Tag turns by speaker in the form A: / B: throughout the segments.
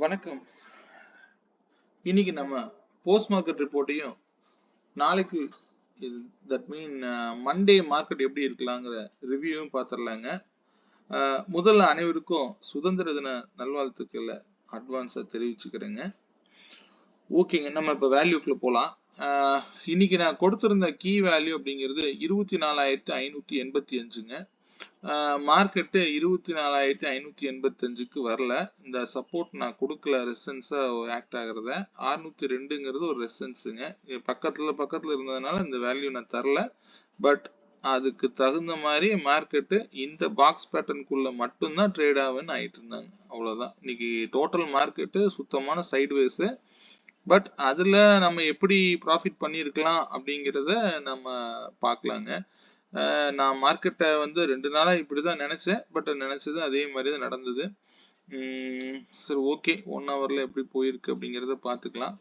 A: வணக்கம். இன்னைக்கு நம்ம போஸ்ட் மார்க்கெட் ரிப்போர்ட்டையும் நாளைக்கு தட் மீன் மண்டே மார்க்கெட் எப்படி இருக்கலாங்கிற ரிவ்யூவும் பார்த்துடலாங்க. முதல்ல அனைவருக்கும் சுதந்திர தின நல்வாழ்த்துக்களை அட்வான்ஸாக தெரிவிச்சுக்கிறேங்க. ஓகேங்க, நம்ம இப்போ வேல்யூக்குள்ள போகலாம். இன்னைக்கு நான் கொடுத்திருந்த கீ வேல்யூ அப்படிங்கிறது 24,585ங்க. மார்க்கெட்டு 24,585க்கு வரல. இந்த சப்போர்ட் நான் கொடுக்கல, ரெசிஸ்டன்ஸா ஆக்ட் ஆகிறத. 602ங்கிறது ஒரு ரெசிஸ்டன்ஸுங்க. பக்கத்துல இருந்ததுனால இந்த வேல்யூ நான் தரல. பட் அதுக்கு தகுந்த மாதிரி மார்க்கெட்டு இந்த பாக்ஸ் பேட்டர்னுக்குள்ள மட்டும்தான் ட்ரேட் ஆகுன்னு ஆயிட்டு இருந்தாங்க. அவ்வளவுதான். இன்னைக்கு டோட்டல் மார்க்கெட்டு சுத்தமான சைட்வேஸ். பட் அதுல நம்ம எப்படி ப்ராஃபிட் பண்ணியிருக்கலாம் அப்படிங்கிறத நம்ம பார்க்கலாங்க. நான் மார்க்கெட்டை வந்து 2 நாளா இப்படிதான் நினைச்சேன். பட் நினைச்சது அதே மாதிரி தான் நடந்தது. சரி, ஓகே. 1 ஹவர்ல எப்படி போயிருக்கு அப்படிங்கிறத பார்த்துக்கலாம்.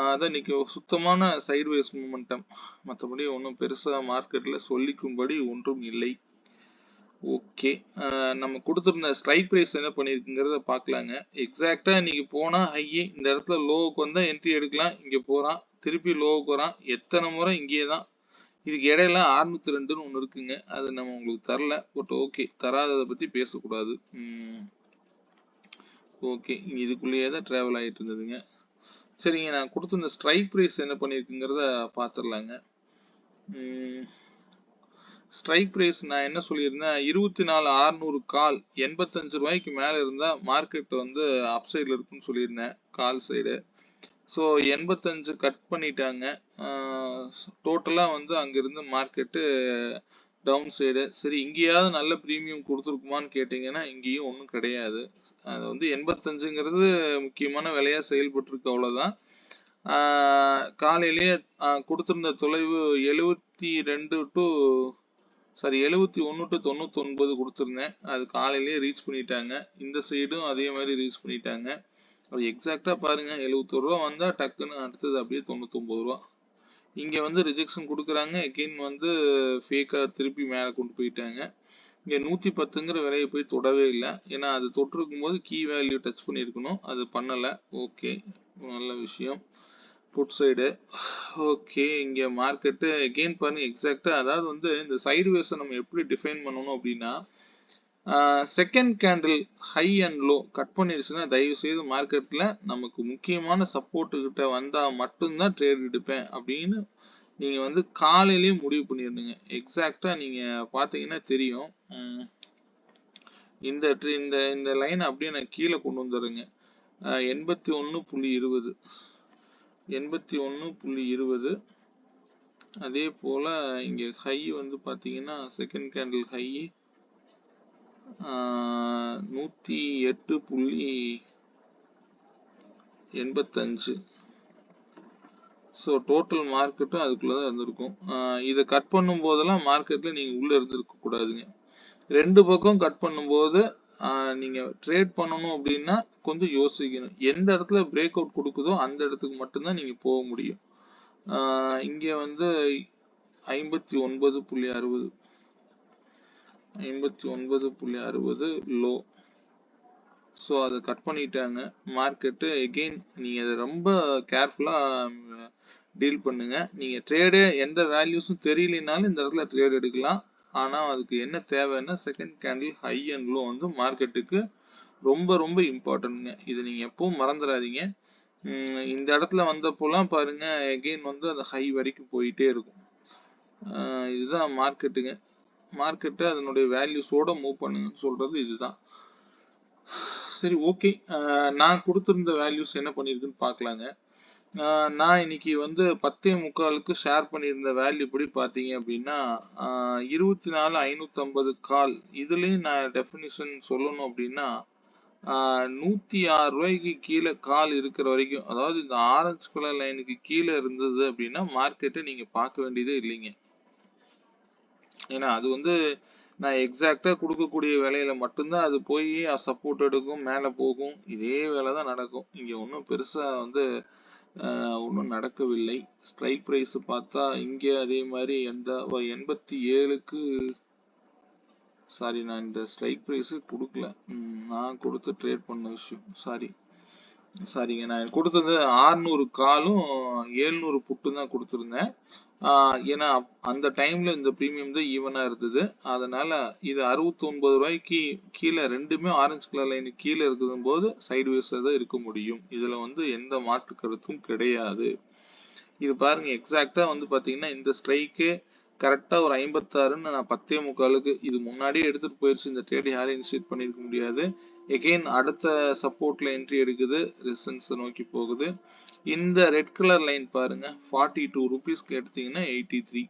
A: அதான் இன்னைக்கு சுத்தமான சைட்வேஸ் மூமெண்டம். மற்றபடி ஒன்றும் பெருசா மார்க்கெட்ல சொல்லிக்கும்படி ஒன்றும் இல்லை. ஓகே, நம்ம கொடுத்துருந்த ஸ்ட்ரைக் ப்ரைஸ் என்ன பண்ணியிருக்குங்கிறத பார்க்கலாங்க. எக்ஸாக்டா இன்னைக்கு போனா ஹையே, இந்த இடத்துல லோவுக்கு வந்தா என்ட்ரி எடுக்கலாம். இங்க போறான், திருப்பி லோவுக்கு வரான். எத்தனை முறை இங்கேயே தான். இதுக்கு இடையில 602ன்னு ஒன்று இருக்குங்க. அது நம்ம உங்களுக்கு தரல. பட் ஓகே, தராததை பத்தி பேசக்கூடாது. ஓகே, இதுக்குள்ளேயே தான் டிராவல் ஆகிட்டு இருந்ததுங்க. சரிங்க, நான் கொடுத்த இந்த ஸ்ட்ரைக் ப்ரைஸ் என்ன பண்ணியிருக்குங்கிறத பார்த்துடலாங்க. ஸ்ட்ரைக் ப்ரைஸ் நான் என்ன சொல்லியிருந்தேன், 24,600 கால் 85 ரூபாய்க்கு மேலே இருந்தால் மார்க்கெட் வந்து அப் சைடில் இருக்குன்னு சொல்லியிருந்தேன், கால் சைடு. ஸோ 85 கட் பண்ணிட்டாங்க. டோட்டலாக வந்து அங்கேருந்து மார்க்கெட்டு டவுன் சைடு. சரி, இங்கேயாவது நல்ல ப்ரீமியம் கொடுத்துருக்குமான்னு கேட்டிங்கன்னா இங்கேயும் ஒன்றும் கிடையாது. அது வந்து 85ங்கிறது முக்கியமான விலையாக செயல்பட்டுருக்கு, அவ்வளோதான். காலையிலேயே கொடுத்துருந்த தொலைவு 71 டு 99 கொடுத்துருந்தேன். அது காலையிலேயே ரீச் பண்ணிட்டாங்க. இந்த சைடும் அதே மாதிரி ரீச் பண்ணிட்டாங்க. அது எக்ஸாக்டா பாருங்க, 71 ரூபா வந்தா டக்குன்னு அடுத்தது அப்படியே 99 ரூபா. இங்க வந்து ரிஜெக்ஷன் கொடுக்குறாங்க. எகெயின் வந்து ஃபேக்கா திருப்பி மேல கொண்டு போயிட்டாங்க. இங்க 110ங்கிற விலையை போய் தொடவே இல்லை. ஏன்னா அது தொட்டிருக்கும் போது கீ வேல்யூ டச் பண்ணியிருக்கணும், அது பண்ணல. ஓகே, நல்ல விஷயம். Put side okay. இங்க மார்க்கெட்டு எகெயின் பாருங்க, எக்ஸாக்டா அதாவது வந்து இந்த சைடுவேஸை நம்ம எப்படி டிஃபைன் பண்ணணும் அப்படின்னா, second candle high and low cut பண்ணிருச்சுன்னா தயவு செய்து மார்க்கெட்ல நமக்கு முக்கியமான சப்போர்ட் கிட்ட வந்தா மட்டும்தான் ட்ரேட் எடுப்பேன் அப்படின்னு நீங்க வந்து காலையிலேயே முடிவு பண்ணிருந்தீங்க. எக்ஸாக்டா நீங்க பாத்தீங்கன்னா தெரியும். இந்த இந்த லைன் அப்படியே நான் கீழே கொண்டு வந்துடுறேங்க. 81.20 81.20. அதே போல இங்க ஹை வந்து பாத்தீங்கன்னா second candle high 108.85. So total மார்க்கெட்டும் அதுக்குள்ளதான் இருந்திருக்கும். இதை கட் பண்ணும் போதெல்லாம் மார்க்கெட்ல நீங்க உள்ள இருந்திருக்க கூடாதுங்க. ரெண்டு பக்கம் கட் பண்ணும்போது நீங்க ட்ரேட் பண்ணணும் அப்படின்னா கொஞ்சம் யோசிக்கணும். எந்த இடத்துல பிரேக் அவுட் கொடுக்குதோ அந்த இடத்துக்கு மட்டும்தான் நீங்க போக முடியும். இங்க வந்து 59.60 59.60 லோ. ஸோ அதை கட் பண்ணிட்டாங்க மார்க்கெட்டு. எகெயின் நீங்கள் அதை ரொம்ப கேர்ஃபுல்லாக டீல் பண்ணுங்க. நீங்கள் ட்ரேடு எந்த வேல்யூஸும் தெரியலனாலும் இந்த இடத்துல ட்ரேட் எடுக்கலாம். ஆனால் அதுக்கு என்ன தேவைன்னா second candle high and low வந்து மார்க்கெட்டுக்கு ரொம்ப ரொம்ப இம்பார்ட்டன்ட்ங்க. இதை நீங்கள் எப்பவும் மறந்துடாதீங்க. இந்த இடத்துல வந்தப்போலாம் பாருங்க, எகெயின் வந்து அந்த ஹை வரைக்கும் போயிட்டே இருக்கும். இதுதான் மார்க்கெட்டுங்க. மார்க்கெட்டு அதனுடைய வேல்யூஸோட மூவ் பண்ணுங்கன்னு சொல்றது இதுதான். சரி, ஓகே. நான் கொடுத்துருந்த வேல்யூஸ் என்ன பண்ணியிருக்குன்னு பார்க்கலாங்க. நான் இன்னைக்கு வந்து 10:45க்கு ஷேர் பண்ணியிருந்த வேல்யூ எப்படி பார்த்தீங்க அப்படின்னா 24,550 கால். இதுலேயும் நான் டெஃபினிஷன் சொல்லணும் அப்படின்னா 106 ரூபாய்க்கு கீழே கால் இருக்கிற வரைக்கும், அதாவது இந்த ஆரஞ்சு கலர் லைனுக்கு கீழே இருந்தது அப்படின்னா மார்க்கெட்டை நீங்கள் பார்க்க வேண்டியதே இல்லைங்க. ஏன்னா அது வந்து நான் எக்ஸாக்டா கொடுக்கக்கூடிய வேலையில மட்டும்தான் அது போய் சப்போர்ட் எடுக்கும், மேலே போகும். இதே வேலை தான் நடக்கும். இங்க ஒன்றும் பெருசா வந்து ஒன்றும் நடக்கவில்லை. ஸ்ட்ரைக் ப்ரைஸ் பார்த்தா இங்க அதே மாதிரி 87க்கு சாரி, நான் இந்த ஸ்ட்ரைக் ப்ரைஸ் கொடுக்கல. நான் கொடுத்து ட்ரேட் பண்ண விஷயம் சாரி. சாரிங்க, நான் கொடுத்தது 600 காலும் 700 புட்டும் தான் கொடுத்துருந்தேன். ஏன்னா அந்த டைம்ல இந்த பிரீமியம் தான் ஈவனா இருந்தது. அதனால இது 69 ரூபாய்க்கு கீழே ரெண்டுமே ஆரஞ்சு கலர் லைன் கீழே இருக்கும் போது சைட்வேஸா தான் இருக்க முடியும். இதுல வந்து எந்த மாற்று கருத்தும் கிடையாது. இது பாருங்க, எக்ஸாக்டா வந்து பாத்தீங்கன்னா இந்த ஸ்ட்ரைக்கு கரெக்டா ஒரு 56ன்னு நான் 10:45க்கு இது முன்னாடியே எடுத்துட்டு போயிருச்சு. இந்த ட்ரேட் யாரும் இனிஷியேட் பண்ணிருக்க முடியாது. எகெயின் அடுத்த சப்போர்ட்ல என்ட்ரி எடுக்குது, ரெசிஸ்டன்ஸ் நோக்கி போகுது. இந்த ரெட் கலர் லைன் பாருங்க, 42 ருபீஸ்க்கு எடுத்தீங்கன்னா 83.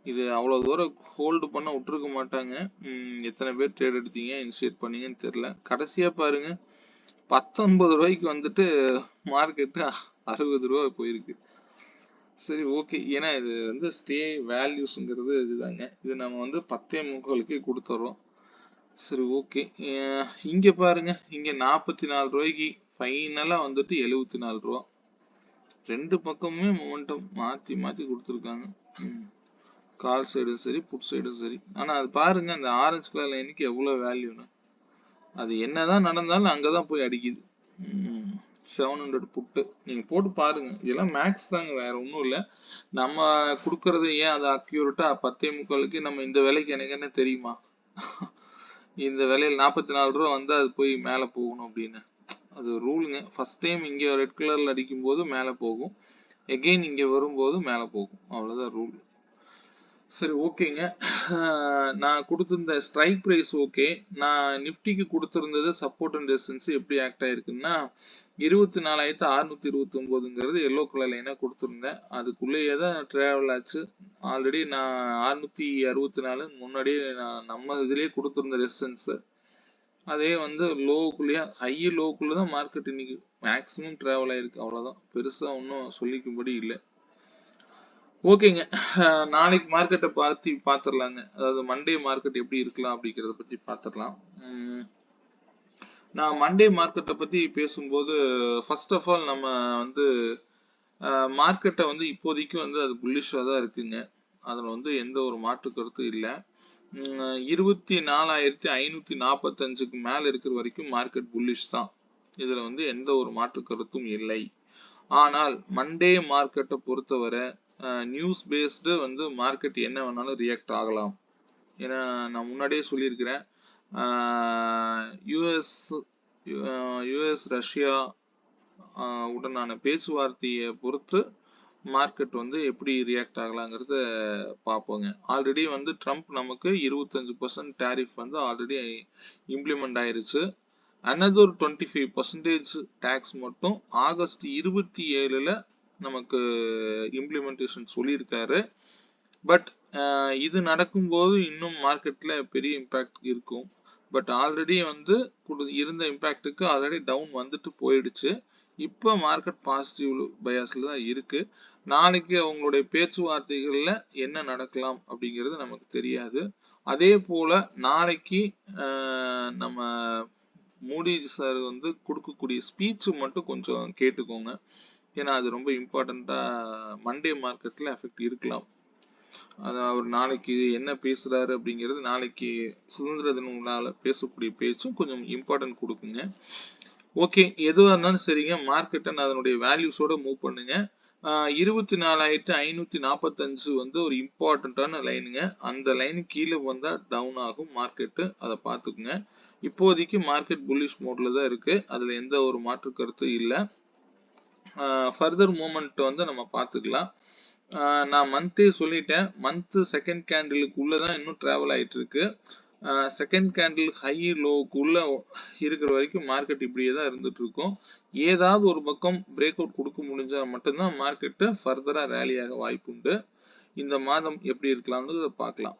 A: இது அவ்வளவு தூரம் ஹோல்டு பண்ண விட்டுருக்க மாட்டாங்க. எத்தனை பேர் ட்ரேட் எடுத்தீங்க, இனிஷியேட் பண்ணீங்கன்னு தெரியல. கடைசியா பாருங்க 19 ரூபாய்க்கு வந்துட்டு மார்க்கெட்டு 60 ரூபாய் போயிருக்கு. சரி, ஓகே. ஏன்னா இது வந்து ஸ்டே வேல்யூஸ்ங்கிறது இதுதாங்க. இது நம்ம வந்து 10:45க்கே கொடுத்துறோம். சரி, ஓகே. இங்க பாருங்க, இங்க 44 ரூபாய்க்கு ஃபைனலா வந்துட்டு 74 ரூபா. ரெண்டு பக்கமுமே மொமெண்டம் மாத்தி மாத்தி கொடுத்துருக்காங்க. கால் சைடும் சரி, புட் சைடும் சரி. ஆனா அது பாருங்க, அந்த ஆரஞ்சு கலர் லைனுக்கு எவ்வளவு வேல்யூன்னு. அது என்னதான் நடந்தாலும் அங்கதான் போய் அடிக்குது. 700 புட்டு நீங்க போட்டு பாருங்க. இதெல்லாம் மேக்ஸ் தாங்க, வேற ஒன்றும் இல்லை. நம்ம கொடுக்கறது ஏன் அது அக்யூரேட்டா 10:45க்கு நம்ம இந்த விலைக்கு எனக்கு என்ன தெரியுமா? இந்த விலையில் 44 ரூபா வந்து அது போய் மேலே போகணும் அப்படின்னு அது ரூலுங்க. ஃபர்ஸ்ட் டைம் இங்கே ரெட் கலர்ல அடிக்கும் போது மேலே போகும், எகெயின் இங்கே வரும்போது மேலே போகும், அவ்வளோதான் ரூல். சரி, ஓகேங்க. நான் கொடுத்திருந்த ஸ்ட்ரைக் ப்ரைஸ் ஓகே. நான் நிஃப்டிக்கு கொடுத்திருந்தது சப்போர்ட் அண்ட் ரெசிஸ்டன்ஸ் எப்படி ஆக்ட் ஆயிருக்குன்னா 24,629ங்கிறது எல்லோ கலர் லைனா கொடுத்துருந்தேன். அதுக்குள்ளேயே தான் ட்ராவல் ஆச்சு. ஆல்ரெடி நான் 664 முன்னாடியே நான் நம்ம இதுலயே கொடுத்திருந்த ரெசிஸ்டன்ஸ். அதே வந்து லோவுக்குள்ளேயே ஹை லோவுக்குள்ள தான் மார்க்கெட் இன்னைக்கு மேக்ஸிமம் ட்ராவல் ஆயிருக்கு. அவ்வளோதான், பெருசா ஒன்றும் சொல்லிக்கும்படி இல்லை. ஓகேங்க. நாளைக்கு மார்க்கெட்டை பார்த்துடலாங்க. அதாவது மண்டே மார்க்கெட் எப்படி இருக்கலாம் அப்படிங்கிறத பத்தி பார்த்துடலாம். நான் மண்டே மார்க்கெட்டை பத்தி பேசும்போது ஃபர்ஸ்ட் ஆஃப் ஆல் நம்ம வந்து மார்க்கெட்டை வந்து இப்போதைக்கு வந்து அது புல்லிஷாக தான் இருக்குங்க. அதில் வந்து எந்த ஒரு மாற்று கருத்தும் இல்லை. 24,545க்கு மேலே இருக்கிற வரைக்கும் மார்க்கெட் புல்லிஷ் தான். இதில் வந்து எந்த ஒரு மாற்று கருத்தும் இல்லை. ஆனால் மண்டே மார்க்கெட்டை பொறுத்தவரை நியூஸ் பேஸ்டு வந்து மார்க்கெட் என்ன வேணாலும் ரியாக்ட் ஆகலாம். ஏன்னா நான் முன்னாடியே சொல்லியிருக்கிறேன், யுஎஸ் ரஷ்யா உடனான பேச்சுவார்த்தையை பொறுத்து மார்க்கெட் வந்து எப்படி ரியாக்ட் ஆகலாங்கிறத பார்ப்போங்க. ஆல்ரெடி வந்து ட்ரம்ப் நமக்கு 25% டேரிஃப் வந்து ஆல்ரெடி இம்ப்ளிமெண்ட் ஆயிருச்சு. அனதர் 25% டேக்ஸ் மட்டும் ஆகஸ்ட் 27ல நமக்கு இம்ப்ளிமெண்டேஷன் சொல்லியிருக்காரு. பட் இது நடக்கும்போது இன்னும் மார்க்கெட்ல பெரிய இம்பாக்ட் இருக்கும். பட் ஆல்ரெடி வந்து இருந்த இம்பாக்டுக்கு ஆல்ரெடி டவுன் வந்துட்டு போயிடுச்சு. இப்போ மார்க்கெட் பாசிட்டிவ் பயாஸ்ல தான் இருக்கு. நாளைக்கு அவங்களுடைய பேச்சுவார்த்தைகள்ல என்ன நடக்கலாம் அப்படிங்கிறது நமக்கு தெரியாது. அதே போல நாளைக்கு நம்ம மோடி சார் வந்து கொடுக்கக்கூடிய ஸ்பீச் மட்டும் கொஞ்சம் கேட்டுக்கோங்க. ஏன்னா அது ரொம்ப இம்பார்ட்டண்டா மண்டே மார்க்கெட்ல எஃபெக்ட் இருக்கலாம். அது அவர் நாளைக்கு என்ன பேசுறாரு அப்படிங்கிறது, நாளைக்கு சுதந்திர தினம் பேசக்கூடிய பேச்சும் கொஞ்சம் இம்பார்ட்டன்ட் கொடுக்குங்க. ஓகே, எதுவாக இருந்தாலும் சரிங்க, மார்க்கெட்டை அதனுடைய வேல்யூஸோட மூவ் பண்ணுங்க. 24,545 வந்து ஒரு இம்பார்ட்டன்டான லைனுங்க. அந்த லைனு கீழே வந்தா டவுன் ஆகும் மார்க்கெட்டு, அதை பார்த்துக்குங்க. இப்போதைக்கு மார்க்கெட் புல்லிஷ் மோட்ல தான் இருக்கு, அதுல எந்த ஒரு மாற்று கருத்தும் இல்லை. ஃபர்தர் மூமெண்ட் வந்து நம்ம பார்த்துக்கலாம். நான் மந்தே சொல்லிட்டேன், மந்த் செகண்ட் கேண்டிலுக்கு உள்ளதான் இன்னும் டிராவல் ஆயிட்டு இருக்கு. செகண்ட் கேண்டில் ஹை லோவுக்குள்ள இருக்கிற வரைக்கும் மார்க்கெட் இப்படியே தான் இருந்துட்டு இருக்கும். ஏதாவது ஒரு பக்கம் பிரேக் அவுட் கொடுக்க முடிஞ்சா மட்டும்தான் மார்க்கெட்டு ஃபர்தரா ரேலியாக வாய்ப்பு உண்டு. இந்த மாதம் எப்படி இருக்கலாம்னு பார்க்கலாம்.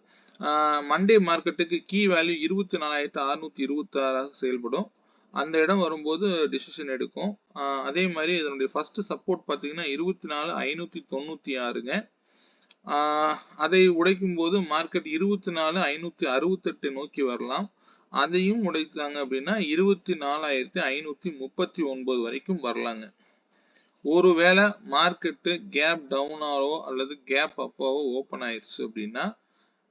A: மண்டே மார்க்கெட்டுக்கு கீ வேல்யூ 24,626 செயல்படும். அந்த இடம் வரும்போது டிசிஷன் எடுக்கும். அதே மாதிரி இதனுடைய ஃபர்ஸ்ட் சப்போர்ட் பார்த்தீங்கன்னா 24,596ங்க. அதை உடைக்கும் போது மார்க்கெட் 24,568 நோக்கி வரலாம். அதையும் உடைத்தாங்க அப்படின்னா 24,539 வரைக்கும் வரலாங்க. ஒருவேளை மார்க்கெட்டு கேப் டவுனாவோ அல்லது கேப் அப்பாவோ ஓப்பன் ஆயிடுச்சு அப்படின்னா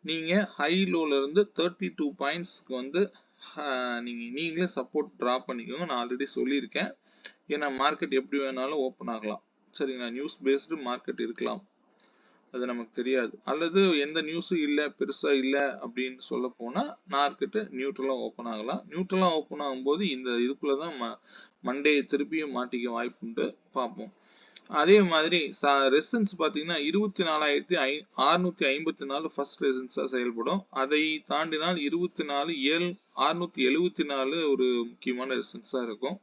A: நீங்க ஹை லோல இருந்து 32 பாயிண்ட்ஸ்க்கு வந்து நீங்களே சப்போர்ட் ட்ரா பண்ணிக்கோங்க. நான் ஆல்ரெடி சொல்லியிருக்கேன். ஏன்னா மார்க்கெட் எப்படி வேணாலும் ஓப்பன் ஆகலாம். சரிங்களா? நியூஸ் பேஸ்டு மார்க்கெட் இருக்கலாம். அது நமக்கு தெரியாது. அல்லது எந்த நியூஸும் இல்ல, பெருசா இல்ல அப்படின்னு சொல்ல போனா மார்க்கெட் நியூட்ரலா ஓப்பன் ஆகலாம். நியூட்ரலா ஓப்பன் ஆகும்போது இந்த இதுக்குள்ள தான் மண்டே திருப்பியும் மாட்டிக்க வாய்ப்புண்டு. பார்ப்போம். அதே மாதிரி ரெசிஸ்டன்ஸ் பார்த்தீங்கன்னா 24,654 ஃபர்ஸ்ட் ரெசிஸ்டன்ஸா செயல்படும். அதை தாண்டினால் 24,674 ஒரு முக்கியமான ரெசிஸ்டன்ஸா இருக்கும்.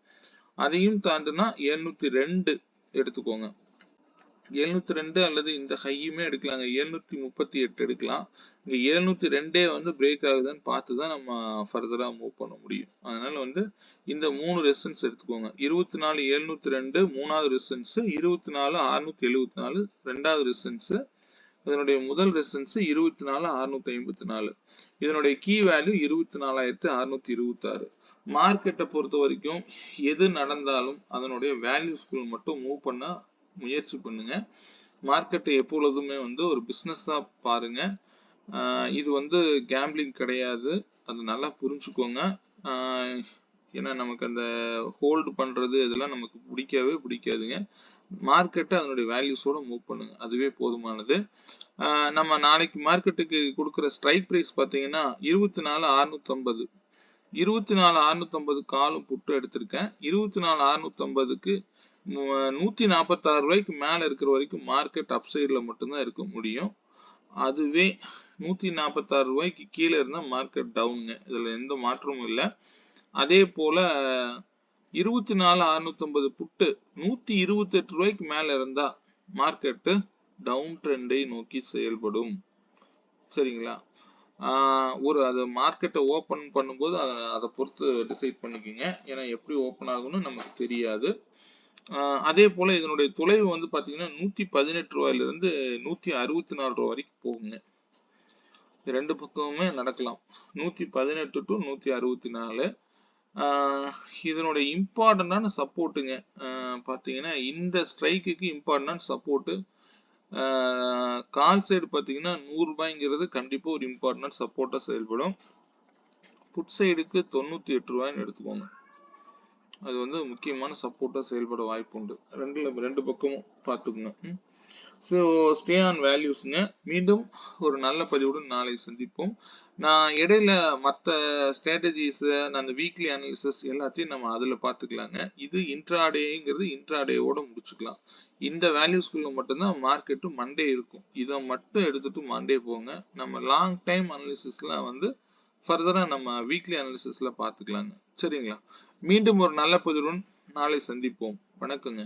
A: அதையும் தாண்டினா 702 எடுத்துக்கோங்க. 702 அல்லது இந்த ஹையுமே எடுக்கலாங்க. 738 எடுக்கலாம். இங்க 702 வந்து பிரேக் ஆகுதுன்னு பார்த்து தான் நம்ம ஃபர்தரா மூவ் பண்ண முடியும். அதனால வந்து இந்த 3 ரெசிஸ்டன்ஸ் எடுத்துக்கோங்க. 24,702 மூணாவது ரெசிஸ்டன்ஸ், 24,674 ரெண்டாவது ரெசிஸ்டன்ஸ். இதனுடைய முதல் ரெசிஸ்டன்ஸ் 24,654. இதனுடைய கீ வேல்யூ 24,626. மார்க்கெட்டை பொறுத்த வரைக்கும் எது நடந்தாலும் அதனுடைய வேல்யூஸ்குள் மட்டும் மூவ் பண்ண முயற்சி பண்ணுங்க. மார்க்கெட்டை எப்பொழுதுமே வந்து ஒரு பிஸ்னஸா பாருங்க. இது வந்து கேம்பிளிங் கிடையாது. அது நல்லா புரிஞ்சுக்கோங்க. ஏன்னா நமக்கு அந்த ஹோல்டு பண்றது இதெல்லாம் நமக்கு பிடிக்காதுங்க. மார்க்கெட்டை அதனுடைய வேல்யூஸோட மூவ் பண்ணுங்க. அதுவே போதுமானது. நம்ம நாளைக்கு மார்க்கெட்டுக்கு கொடுக்குற ஸ்ட்ரைக் பிரைஸ் பார்த்தீங்கன்னா 24,650. 24,650 காலும் புட்டு எடுத்திருக்கேன். 24,650க்கு 146 ரூபாய்க்கு மேல இருக்கிற வரைக்கும் மார்க்கெட் அப்சைட்ல மட்டும்தான் இருக்க முடியும். அதுவே 146 ரூபாய்க்கு கீழே இருந்தா மார்க்கெட் டவுனுங்க. இதுல எந்த மாற்றமும் இல்லை. அதே போல 24,650 புட்டு 128 ரூபாய்க்கு மேல இருந்தா மார்க்கெட் டவுன் ட்ரெண்டை நோக்கி செயல்படும். சரிங்களா? அது மார்க்கெட்டை ஓப்பன் பண்ணும்போது அதை பொறுத்து டிசைட் பண்ணிக்கோங்க. ஏன்னா எப்படி ஓப்பன் ஆகும்னு நமக்கு தெரியாது. அதே போல இதனுடைய தொலைவு வந்து பாத்தீங்கன்னா 118 ரூபாயிலிருந்து 164 ரூபாய் வரைக்கும் போகுங்க. ரெண்டு பக்கமுமே நடக்கலாம். 118 டு 164. இதனுடைய இம்பார்ட்டன்டான சப்போர்ட்டுங்க. பாத்தீங்கன்னா இந்த ஸ்ட்ரைக்குக்கு இம்பார்ட்டன்டான சப்போர்ட்டு கால் சைடு பாத்தீங்கன்னா 100 ரூபாய்ங்கிறது கண்டிப்பா ஒரு இம்பார்ட்டன்ட் சப்போர்ட்டா செயல்படும். புட் சைடுக்கு 98 ரூபாய்ன்னு எடுத்துக்கோங்க. அது வந்து முக்கியமான சப்போர்ட்டா செயல்பட வாய்ப்பு உண்டு. ரெண்டு பக்கமும் பார்த்துக்குங்க. ஸோ ஸ்டே ஆன் வேல்யூஸ்ங்க. மீண்டும் ஒரு நல்ல பதிவுடன் நாளை சந்திப்போம். நான் இடையில மற்ற ஸ்ட்ராட்டஜிஸ் அந்த வீக்லி அனாலிசிஸ் எல்லாத்தையும் நம்ம அதில் பார்த்துக்கலாங்க. இது இன்ட்ராடேங்கிறது இன்ட்ராடேவோட முடிச்சுக்கலாம். இந்த வேல்யூஸ்குள்ள மட்டும்தான் மார்க்கெட்டு மண்டே இருக்கும். இதை மட்டும் எடுத்துட்டு மண்டே போங்க. நம்ம லாங் டைம் அனாலிசிஸ்லாம் வந்து ஃபர்தரா நம்ம வீக்லி அனாலிசிஸ்ல பார்த்துக்கலாங்க. சரிங்களா? மீண்டும் ஒரு நல்ல பதிவுடன் நாளை சந்திப்போம். வணக்கங்க.